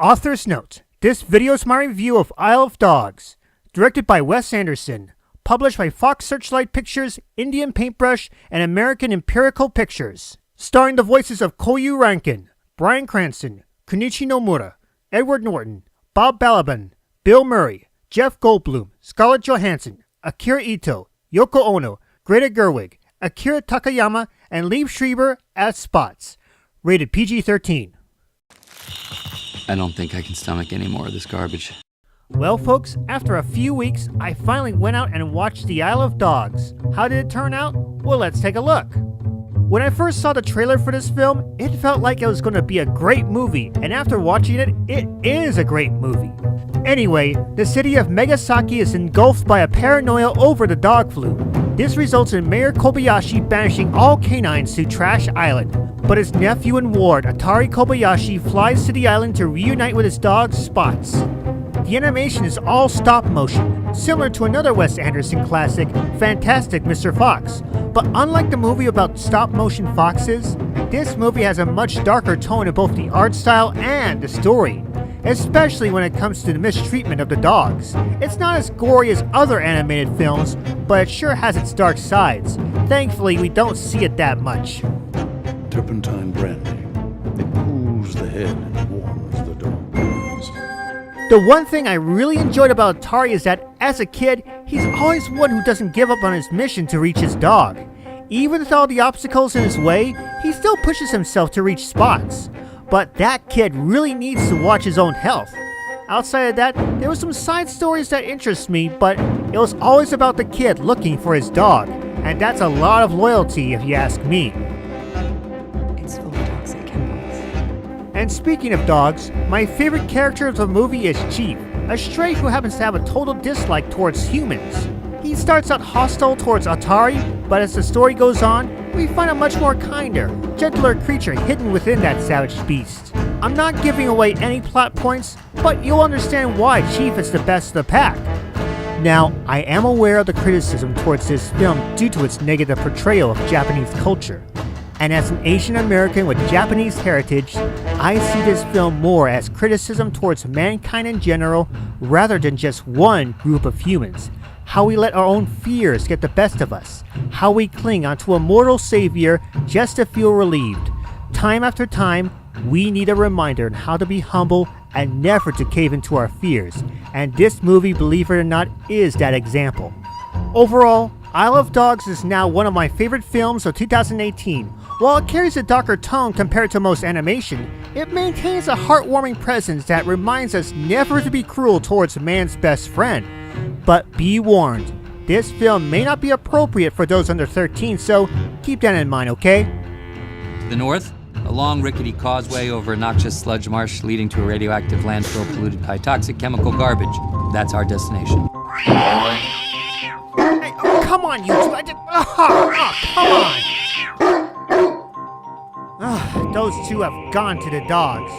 Author's note. This video is my review of Isle of Dogs, directed by Wes Anderson, published by Fox Searchlight Pictures, Indian Paintbrush, and American Empirical Pictures. Starring the voices of Koyu Rankin, Bryan Cranston, Kunichi Nomura, Edward Norton, Bob Balaban, Bill Murray, Jeff Goldblum, Scarlett Johansson, Akira Ito, Yoko Ono, Greta Gerwig, Akira Takayama, and Liev Schreiber as Spots. Rated PG-13. I don't think I can stomach any more of this garbage. Well, folks, after a few weeks, I finally went out and watched The Isle of Dogs. How did it turn out? Well, let's take a look. When I first saw the trailer for this film, it felt like it was going to be a great movie, and after watching it, it is a great movie. Anyway, the city of Megasaki is engulfed by a paranoia over the dog flu. This results in Mayor Kobayashi banishing all canines to Trash Island, but his nephew and ward, Atari Kobayashi, flies to the island to reunite with his dog, Spots. The animation is all stop motion, similar to another Wes Anderson classic, Fantastic Mr. Fox. But unlike the movie about stop motion foxes, this movie has a much darker tone in both the art style and the story, especially when it comes to the mistreatment of the dogs. It's not as gory as other animated films, but it sure has its dark sides. Thankfully, we don't see it that much. Turpentine brandy. It cools the head and warms the dog. The one thing I really enjoyed about Atari is that, as a kid, he's always one who doesn't give up on his mission to reach his dog. Even with all the obstacles in his way, he still pushes himself to reach Spots. But that kid really needs to watch his own health. Outside of that, there were some side stories that interest me, but it was always about the kid looking for his dog. And that's a lot of loyalty if you ask me. It's full of toxic chemicals. And speaking of dogs, my favorite character of the movie is Chief, a stray who happens to have a total dislike towards humans. He starts out hostile towards Atari, but as the story goes on, we find a much more kinder, gentler creature hidden within that savage beast. I'm not giving away any plot points, but you'll understand why Chief is the best of the pack. Now, I am aware of the criticism towards this film due to its negative portrayal of Japanese culture. And as an Asian American with Japanese heritage, I see this film more as criticism towards mankind in general rather than just one group of humans. How we let our own fears get the best of us. How we cling onto a mortal savior just to feel relieved. Time after time, we need a reminder on how to be humble and never to cave into our fears. And this movie, believe it or not, is that example. Overall, Isle of Dogs is now one of my favorite films of 2018. While it carries a darker tone compared to most animation, it maintains a heartwarming presence that reminds us never to be cruel towards man's best friend. But be warned, this film may not be appropriate for those under 13, so keep that in mind, okay? To the north, a long rickety causeway over a noxious sludge marsh leading to a radioactive landfill polluted by toxic chemical garbage. That's our destination. Hey, oh, come on, you two! Come on! Those two have gone to the dogs.